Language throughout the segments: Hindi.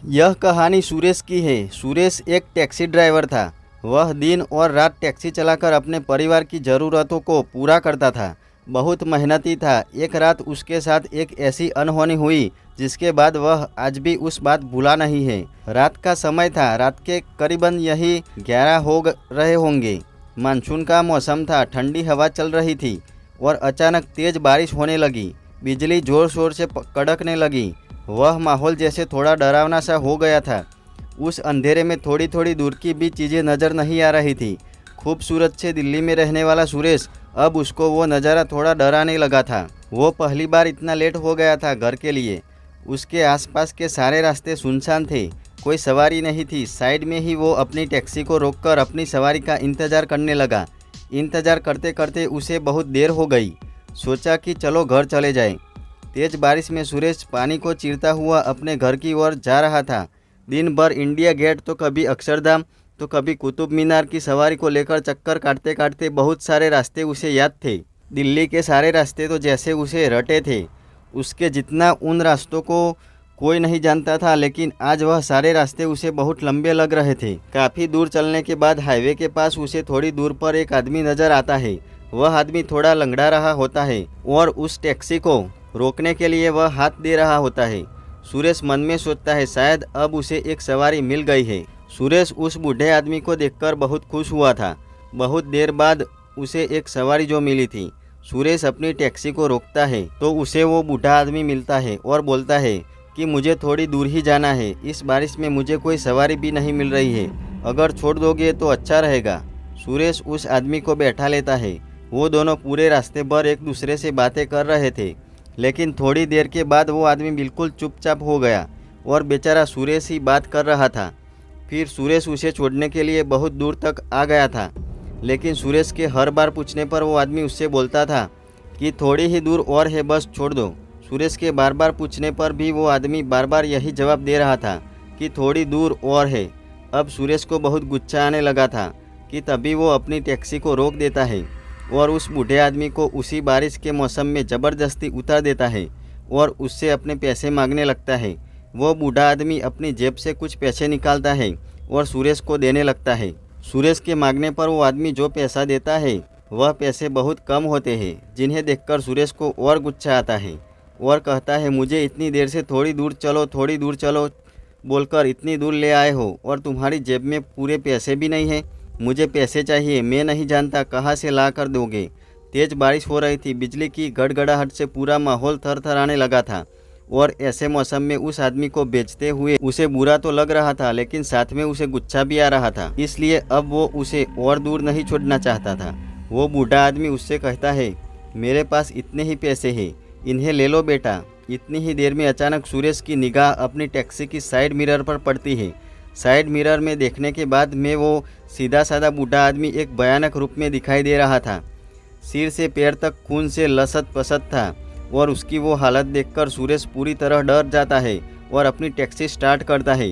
यह कहानी सुरेश की है। सुरेश एक टैक्सी ड्राइवर था। वह दिन और रात टैक्सी चलाकर अपने परिवार की ज़रूरतों को पूरा करता था। बहुत मेहनती था। एक रात उसके साथ एक ऐसी अनहोनी हुई जिसके बाद वह आज भी उस बात भूला नहीं है। रात का समय था। रात के करीबन यही 11 रहे होंगे। मानसून का मौसम था। ठंडी हवा चल रही थी और अचानक तेज़ बारिश होने लगी। बिजली ज़ोर शोर से कड़कने लगी। वह माहौल जैसे थोड़ा डरावना सा हो गया था। उस अंधेरे में थोड़ी थोड़ी दूर की भी चीज़ें नज़र नहीं आ रही थी। खूबसूरत से दिल्ली में रहने वाला सुरेश, अब उसको वो नज़ारा थोड़ा डराने लगा था। वो पहली बार इतना लेट हो गया था घर के लिए। उसके आसपास के सारे रास्ते सुनसान थे। कोई सवारी नहीं थी। साइड में ही वो अपनी टैक्सी को रोककर अपनी सवारी का इंतज़ार करने लगा। इंतज़ार करते करते उसे बहुत देर हो गई। सोचा कि चलो घर चले जाएं। तेज़ बारिश में सुरेश पानी को चीरता हुआ अपने घर की ओर जा रहा था। दिन भर इंडिया गेट तो कभी अक्षरधाम तो कभी कुतुब मीनार की सवारी को लेकर चक्कर काटते काटते बहुत सारे रास्ते उसे याद थे। दिल्ली के सारे रास्ते तो जैसे उसे रटे थे। उसके जितना उन रास्तों को कोई नहीं जानता था, लेकिन आज वह सारे रास्ते उसे बहुत लंबे लग रहे थे। काफ़ी दूर चलने के बाद हाईवे के पास उसे थोड़ी दूर पर एक आदमी नज़र आता है। वह आदमी थोड़ा लंगड़ा रहा होता है और उस टैक्सी को रोकने के लिए वह हाथ दे रहा होता है। सुरेश मन में सोचता है शायद अब उसे एक सवारी मिल गई है। सुरेश उस बूढ़े आदमी को देखकर बहुत खुश हुआ था। बहुत देर बाद उसे एक सवारी जो मिली थी। सुरेश अपनी टैक्सी को रोकता है तो उसे वो बूढ़ा आदमी मिलता है और बोलता है कि मुझे थोड़ी दूर ही जाना है। इस बारिश में मुझे कोई सवारी भी नहीं मिल रही है। अगर छोड़ दोगे तो अच्छा रहेगा। सुरेश उस आदमी को बैठा लेता है। वो दोनों पूरे रास्ते भर एक दूसरे से बातें कर रहे थे, लेकिन थोड़ी देर के बाद वो आदमी बिल्कुल चुपचाप हो गया और बेचारा सुरेश ही बात कर रहा था। फिर सुरेश उसे छोड़ने के लिए बहुत दूर तक आ गया था, लेकिन सुरेश के हर बार पूछने पर वो आदमी उससे बोलता था कि थोड़ी ही दूर और है, बस छोड़ दो। सुरेश के बार बार पूछने पर भी वो आदमी बार बार यही जवाब दे रहा था कि थोड़ी दूर और है। अब सुरेश को बहुत गुस्सा आने लगा था कि तभी वो अपनी टैक्सी को रोक देता है और उस बूढ़े आदमी को उसी बारिश के मौसम में ज़बरदस्ती उतार देता है और उससे अपने पैसे मांगने लगता है। वो बूढ़ा आदमी अपनी जेब से कुछ पैसे निकालता है और सुरेश को देने लगता है। सुरेश के मांगने पर वो आदमी जो पैसा देता है वह पैसे बहुत कम होते हैं, जिन्हें देखकर सुरेश को और गुस्सा आता है और कहता है मुझे इतनी देर से थोड़ी दूर चलो बोलकर इतनी दूर ले आए हो और तुम्हारी जेब में पूरे पैसे भी नहीं है। मुझे पैसे चाहिए। मैं नहीं जानता कहाँ से ला कर दोगे। तेज़ बारिश हो रही थी। बिजली की गड़गड़ाहट से पूरा माहौल थरथराने लगा था और ऐसे मौसम में उस आदमी को बेचते हुए उसे बुरा तो लग रहा था, लेकिन साथ में उसे गुस्सा भी आ रहा था। इसलिए अब वो उसे और दूर नहीं छोड़ना चाहता था। वो बूढ़ा आदमी उससे कहता है मेरे पास इतने ही पैसे हैं, इन्हें ले लो बेटा। इतनी ही देर में अचानक सुरेश की निगाह अपनी टैक्सी की साइड मिरर पर पड़ती है। साइड मिरर में देखने के बाद में वो सीधा साधा बूढ़ा आदमी एक भयानक रूप में दिखाई दे रहा था। सिर से पैर तक खून से लसत पसत था और उसकी वो हालत देखकर सुरेश पूरी तरह डर जाता है और अपनी टैक्सी स्टार्ट करता है,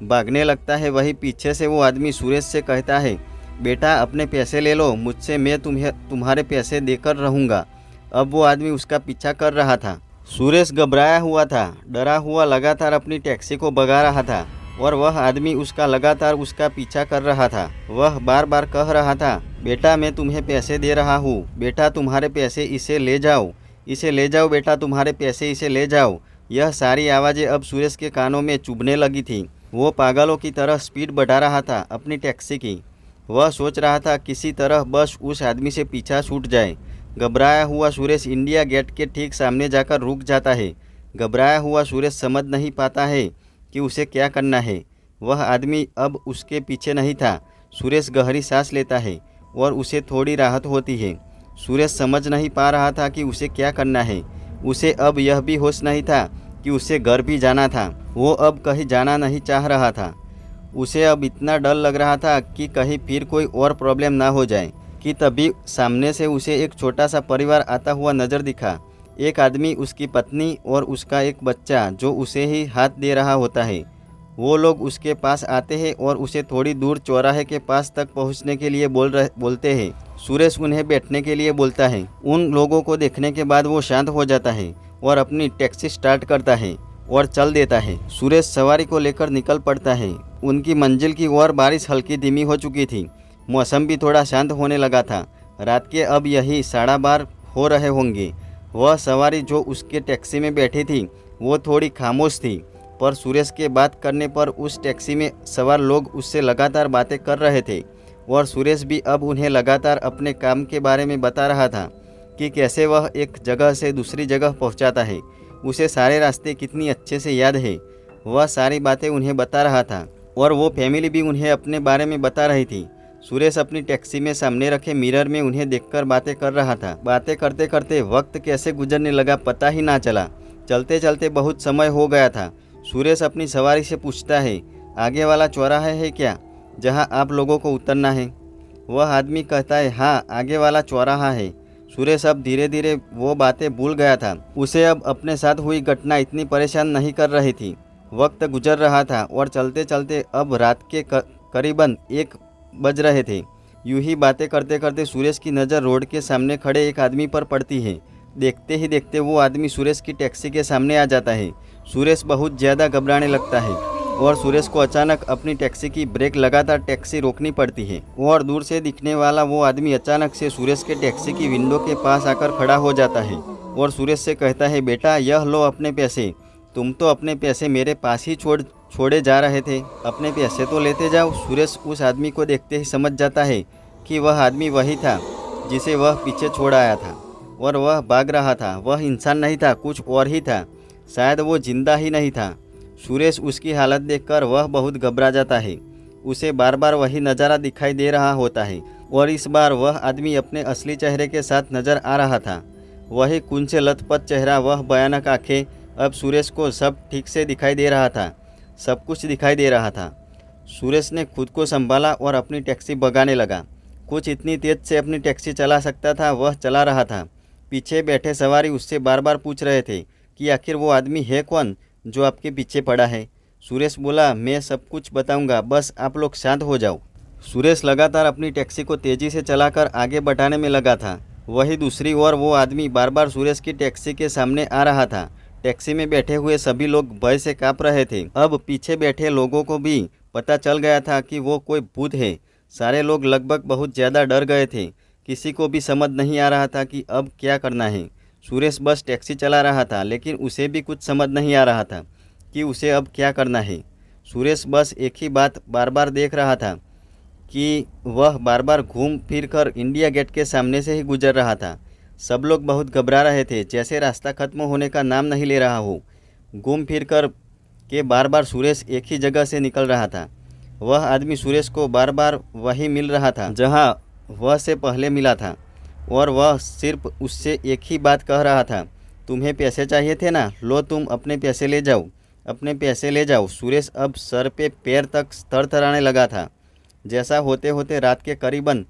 भागने लगता है। वही पीछे से वो आदमी सुरेश से कहता है बेटा अपने पैसे ले लो मुझसे, मैं तुम्हारे पैसे देकर रहूँगा। अब वो आदमी उसका पीछा कर रहा था। सुरेश घबराया हुआ था, डरा हुआ लगातार अपनी टैक्सी को भगा रहा था और वह आदमी उसका लगातार उसका पीछा कर रहा था। वह बार बार कह रहा था बेटा मैं तुम्हें पैसे दे रहा हूँ, बेटा तुम्हारे पैसे, इसे ले जाओ बेटा तुम्हारे पैसे, इसे ले जाओ। यह सारी आवाज़ें अब सुरेश के कानों में चुभने लगी थी। वो पागलों की तरह स्पीड बढ़ा रहा था अपनी टैक्सी की। वह सोच रहा था किसी तरह बस उस आदमी से पीछा छूट जाए। घबराया हुआ सुरेश इंडिया गेट के ठीक सामने जाकर रुक जाता है। घबराया हुआ सुरेश समझ नहीं पाता है कि उसे क्या करना है। वह आदमी अब उसके पीछे नहीं था। सुरेश गहरी सांस लेता है और उसे थोड़ी राहत होती है। सुरेश समझ नहीं पा रहा था कि उसे क्या करना है। उसे अब यह भी होश नहीं था कि उसे घर भी जाना था। वो अब कहीं जाना नहीं चाह रहा था। उसे अब इतना डर लग रहा था कि कहीं फिर कोई और प्रॉब्लम ना हो जाए कि तभी सामने से उसे एक छोटा सा परिवार आता हुआ नज़र दिखा। एक आदमी, उसकी पत्नी और उसका एक बच्चा जो उसे ही हाथ दे रहा होता है। वो लोग उसके पास आते हैं और उसे थोड़ी दूर चौराहे के पास तक पहुंचने के लिए बोलते हैं। सुरेश उन्हें बैठने के लिए बोलता है। उन लोगों को देखने के बाद वो शांत हो जाता है और अपनी टैक्सी स्टार्ट करता है। और चल देता है। सुरेश सवारी को लेकर निकल पड़ता है। उनकी मंजिल की ओर बारिश हल्की धीमी हो चुकी थी। मौसम भी थोड़ा शांत होने लगा था। रात के अब यही 12:30 हो रहे होंगे। वह सवारी जो उसके टैक्सी में बैठी थी वो थोड़ी खामोश थी, पर सुरेश के बात करने पर उस टैक्सी में सवार लोग उससे लगातार बातें कर रहे थे और सुरेश भी अब उन्हें लगातार अपने काम के बारे में बता रहा था कि कैसे वह एक जगह से दूसरी जगह पहुंचाता है। उसे सारे रास्ते कितनी अच्छे से याद है। वह सारी बातें उन्हें बता रहा था और वो फैमिली भी उन्हें अपने बारे में बता रही थी। सुरेश अपनी टैक्सी में सामने रखे मिरर में उन्हें देखकर बातें कर रहा था। बातें करते करते वक्त कैसे गुजरने लगा पता ही ना चला। चलते चलते बहुत समय हो गया था। सुरेश अपनी सवारी से पूछता है, आगे वाला चौराहा है क्या, जहां आप लोगों को उतरना है? वह आदमी कहता है, हाँ आगे वाला चौराहा है। सुरेश अब धीरे धीरे वो बातें भूल गया था। उसे अब अपने साथ हुई घटना इतनी परेशान नहीं कर रही थी। वक्त गुजर रहा था और चलते चलते अब रात के करीबन 1 बज रहे थे। यूं ही बातें करते करते सुरेश की नज़र रोड के सामने खड़े एक आदमी पर पड़ती है। देखते ही देखते वो आदमी सुरेश की टैक्सी के सामने आ जाता है। सुरेश बहुत ज़्यादा घबराने लगता है और सुरेश को अचानक अपनी टैक्सी की ब्रेक लगातार टैक्सी रोकनी पड़ती है और दूर से दिखने वाला वो आदमी अचानक से सुरेश के टैक्सी की विंडो के पास आकर खड़ा हो जाता है और सुरेश से कहता है, बेटा यह लो अपने पैसे। तुम तो अपने पैसे मेरे पास ही छोड़े जा रहे थे, अपने पैसे तो लेते जाओ। सुरेश उस आदमी को देखते ही समझ जाता है कि वह आदमी वही था जिसे वह पीछे छोड़ आया था और वह भाग रहा था। वह इंसान नहीं था, कुछ और ही था। शायद वो जिंदा ही नहीं था। सुरेश उसकी हालत देखकर वह बहुत घबरा जाता है। उसे बार बार वही नज़ारा दिखाई दे रहा होता है और इस बार वह आदमी अपने असली चेहरे के साथ नज़र आ रहा था। वही खून से लथपथ चेहरा, वह भयानक आंखें। अब सुरेश को सब ठीक से दिखाई दे रहा था, सब कुछ दिखाई दे रहा था। सुरेश ने खुद को संभाला और अपनी टैक्सी भगाने लगा। कुछ इतनी तेज से अपनी टैक्सी चला सकता था वह चला रहा था। पीछे बैठे सवारी उससे बार बार पूछ रहे थे कि आखिर वो आदमी है कौन जो आपके पीछे पड़ा है। सुरेश बोला, मैं सब कुछ बताऊंगा, बस आप लोग शांत हो जाओ। सुरेश लगातार अपनी टैक्सी को तेज़ी से चलाकर आगे बढ़ाने में लगा था। वही दूसरी ओर वो आदमी बार बार सुरेश की टैक्सी के सामने आ रहा था। टैक्सी में बैठे हुए सभी लोग भय से काँप रहे थे। अब पीछे बैठे लोगों को भी पता चल गया था कि वो कोई भूत है। सारे लोग लगभग बहुत ज़्यादा डर गए थे। किसी को भी समझ नहीं आ रहा था कि अब क्या करना है। सुरेश बस टैक्सी चला रहा था, लेकिन उसे भी कुछ समझ नहीं आ रहा था कि उसे अब क्या करना है। सुरेश बस एक ही बात बार बार देख रहा था कि वह बार बार घूम फिर कर इंडिया गेट के सामने से ही गुजर रहा था। सब लोग बहुत घबरा रहे थे, जैसे रास्ता खत्म होने का नाम नहीं ले रहा हो। घूम फिर कर के बार बार सुरेश एक ही जगह से निकल रहा था। वह आदमी सुरेश को बार बार वही मिल रहा था जहां वह से पहले मिला था और वह सिर्फ उससे एक ही बात कह रहा था, तुम्हें पैसे चाहिए थे ना, लो तुम अपने पैसे ले जाओ, अपने पैसे ले जाओ। सुरेश अब सर पे पैर तक थरथराने लगा था। जैसा होते होते रात के करीबन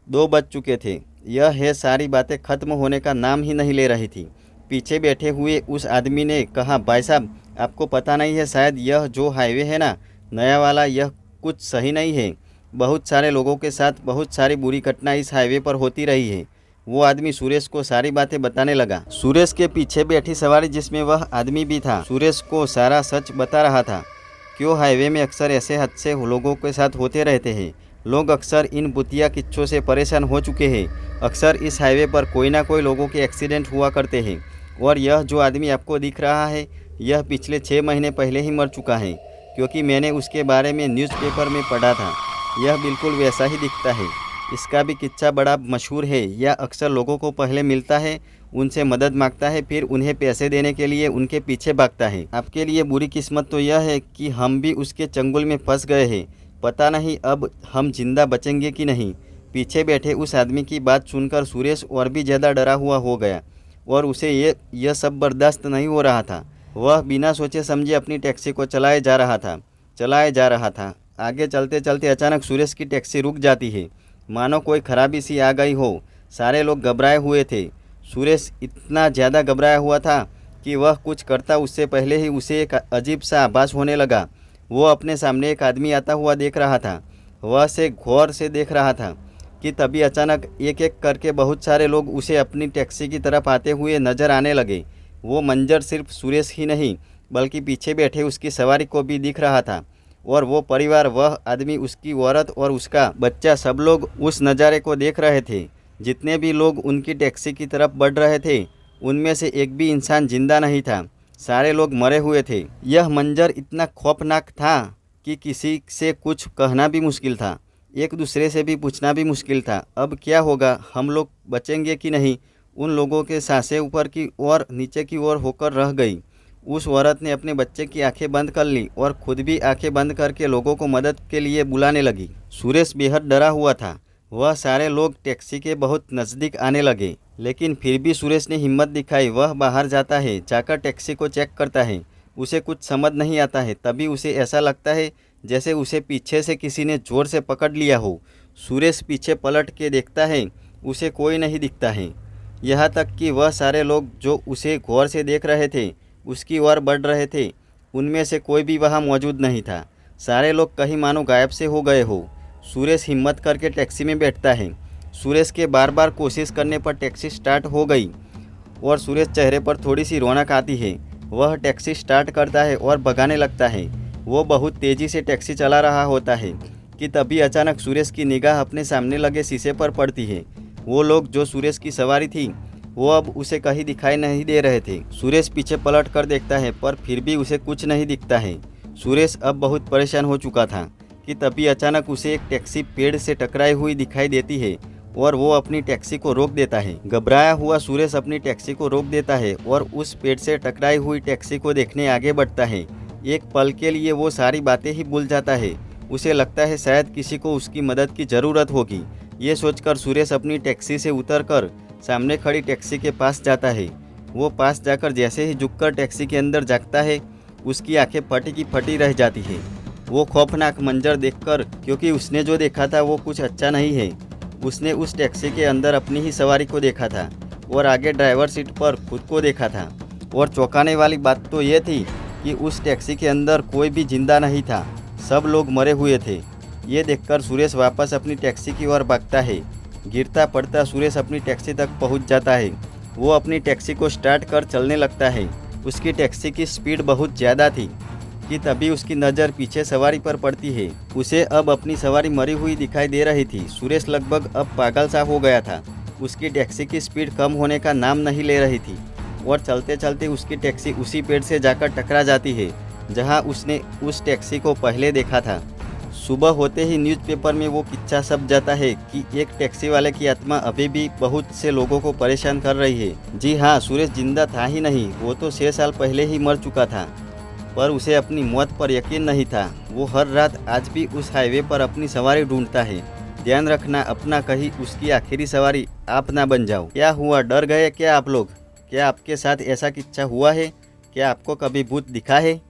2 बज चुके थे। यह है सारी बातें खत्म होने का नाम ही नहीं ले रही थी। पीछे बैठे हुए उस आदमी ने कहा, भाई साहब आपको पता नहीं है, शायद यह जो हाईवे है ना नया वाला, यह कुछ सही नहीं है। बहुत सारे लोगों के साथ बहुत सारी बुरी घटना इस हाईवे पर होती रही है। वो आदमी सुरेश को सारी बातें बताने लगा। सुरेश के पीछे बैठी सवारी जिसमें वह आदमी भी था सुरेश को सारा सच बता रहा था। क्यों हाईवे में अक्सर ऐसे हादसे लोगों के साथ होते रहते हैं। लोग अक्सर इन भूतिया किस्सों से परेशान हो चुके हैं। अक्सर इस हाईवे पर कोई ना कोई लोगों के एक्सीडेंट हुआ करते हैं और यह जो आदमी आपको दिख रहा है यह पिछले 6 महीने पहले ही मर चुका है, क्योंकि मैंने उसके बारे में न्यूज़पेपर में पढ़ा था। यह बिल्कुल वैसा ही दिखता है। इसका भी किस्सा बड़ा मशहूर है। यह अक्सर लोगों को पहले मिलता है, उनसे मदद मांगता है, फिर उन्हें पैसे देने के लिए उनके पीछे भागता है। आपके लिए बुरी किस्मत तो यह है कि हम भी उसके चंगुल में फंस गए हैं। पता नहीं अब हम जिंदा बचेंगे कि नहीं। पीछे बैठे उस आदमी की बात सुनकर सुरेश और भी ज़्यादा डरा हुआ हो गया और उसे यह सब बर्दाश्त नहीं हो रहा था। वह बिना सोचे समझे अपनी टैक्सी को चलाए जा रहा था। आगे चलते चलते अचानक सुरेश की टैक्सी रुक जाती है, मानो कोई खराबी सी आ गई हो। सारे लोग घबराए हुए थे। सुरेश इतना ज़्यादा घबराया हुआ था कि वह कुछ करता उससे पहले ही उसे एक अजीब सा आभास होने लगा। वो अपने सामने एक आदमी आता हुआ देख रहा था। वह से गौर से देख रहा था कि तभी अचानक एक एक करके बहुत सारे लोग उसे अपनी टैक्सी की तरफ आते हुए नजर आने लगे। वो मंजर सिर्फ सुरेश ही नहीं बल्कि पीछे बैठे उसकी सवारी को भी दिख रहा था। और वो परिवार, वह आदमी, उसकी औरत और उसका बच्चा, सब लोग उस नज़ारे को देख रहे थे। जितने भी लोग उनकी टैक्सी की तरफ बढ़ रहे थे, उनमें से एक भी इंसान जिंदा नहीं था। सारे लोग मरे हुए थे। यह मंजर इतना खौफनाक था कि किसी से कुछ कहना भी मुश्किल था, एक दूसरे से भी पूछना भी मुश्किल था। अब क्या होगा, हम लोग बचेंगे कि नहीं? उन लोगों के सांसें ऊपर की ओर नीचे की ओर होकर रह गई। उस औरत ने अपने बच्चे की आंखें बंद कर ली और खुद भी आंखें बंद करके लोगों को मदद के लिए बुलाने लगी। सुरेश बेहद डरा हुआ था। वह सारे लोग टैक्सी के बहुत नज़दीक आने लगे, लेकिन फिर भी सुरेश ने हिम्मत दिखाई। वह बाहर जाता है, जाकर टैक्सी को चेक करता है। उसे कुछ समझ नहीं आता है। तभी उसे ऐसा लगता है जैसे उसे पीछे से किसी ने ज़ोर से पकड़ लिया हो। सुरेश पीछे पलट के देखता है, उसे कोई नहीं दिखता है। यहाँ तक कि वह सारे लोग जो उसे गौर से देख रहे थे, उसकी ओर बढ़ रहे थे, उनमें से कोई भी वहाँ मौजूद नहीं था। सारे लोग कहीं मानो गायब से हो गए हो। सुरेश हिम्मत करके टैक्सी में बैठता है। सुरेश के बार बार कोशिश करने पर टैक्सी स्टार्ट हो गई और सुरेश चेहरे पर थोड़ी सी रौनक आती है। वह टैक्सी स्टार्ट करता है और भगाने लगता है। वो बहुत तेज़ी से टैक्सी चला रहा होता है कि तभी अचानक सुरेश की निगाह अपने सामने लगे शीशे पर पड़ती है। वो लोग जो सुरेश की सवारी थी, वो अब उसे कहीं दिखाई नहीं दे रहे थे। सुरेश पीछे पलट कर देखता है, पर फिर भी उसे कुछ नहीं दिखता है। सुरेश अब बहुत परेशान हो चुका था कि तभी अचानक उसे एक टैक्सी पेड़ से टकराई हुई दिखाई देती है और वो अपनी टैक्सी को रोक देता है। घबराया हुआ सुरेश अपनी टैक्सी को रोक देता है और उस पेड़ से टकराई हुई टैक्सी को देखने आगे बढ़ता है। एक पल के लिए वो सारी बातें ही भूल जाता है। उसे लगता है शायद किसी को उसकी मदद की ज़रूरत होगी। ये सोचकर सुरेश अपनी टैक्सी से उतरकर सामने खड़ी टैक्सी के पास जाता है। वो पास जाकर जैसे ही झुककर टैक्सी के अंदर झांकता है, उसकी आंखें फटी की फटी रह जाती है। वो खौफनाक मंजर देखकर, क्योंकि उसने जो देखा था वो कुछ अच्छा नहीं है। उसने उस टैक्सी के अंदर अपनी ही सवारी को देखा था और आगे ड्राइवर सीट पर खुद को देखा था। और चौंकाने वाली बात तो ये थी कि उस टैक्सी के अंदर कोई भी जिंदा नहीं था, सब लोग मरे हुए थे। ये देखकर सुरेश वापस अपनी टैक्सी की ओर भागता है। गिरता पड़ता सुरेश अपनी टैक्सी तक पहुंच जाता है। वो अपनी टैक्सी को स्टार्ट कर चलने लगता है। उसकी टैक्सी की स्पीड बहुत ज़्यादा थी कि तभी उसकी नज़र पीछे सवारी पर पड़ती है। उसे अब अपनी सवारी मरी हुई दिखाई दे रही थी। सुरेश लगभग अब पागल सा हो गया था। उसकी टैक्सी की स्पीड कम होने का नाम नहीं ले रही थी और चलते चलते उसकी टैक्सी उसी पेड़ से जाकर टकरा जाती है जहां उसने उस टैक्सी को पहले देखा था। सुबह होते ही न्यूज़पेपर में वो किस्सा छप जाता है कि एक टैक्सी वाले की आत्मा अभी भी बहुत से लोगों को परेशान कर रही है। जी हाँ, सुरेश जिंदा था ही नहीं, वो तो 6 साल पहले ही मर चुका था, पर उसे अपनी मौत पर यकीन नहीं था। वो हर रात आज भी उस हाईवे पर अपनी सवारी ढूंढता है। ध्यान रखना, अपना कहीं उसकी आखिरी सवारी आप ना बन जाओ। क्या हुआ, डर गए क्या आप लोग? क्या आपके साथ ऐसा किस्सा हुआ है? क्या आपको कभी भूत दिखा है?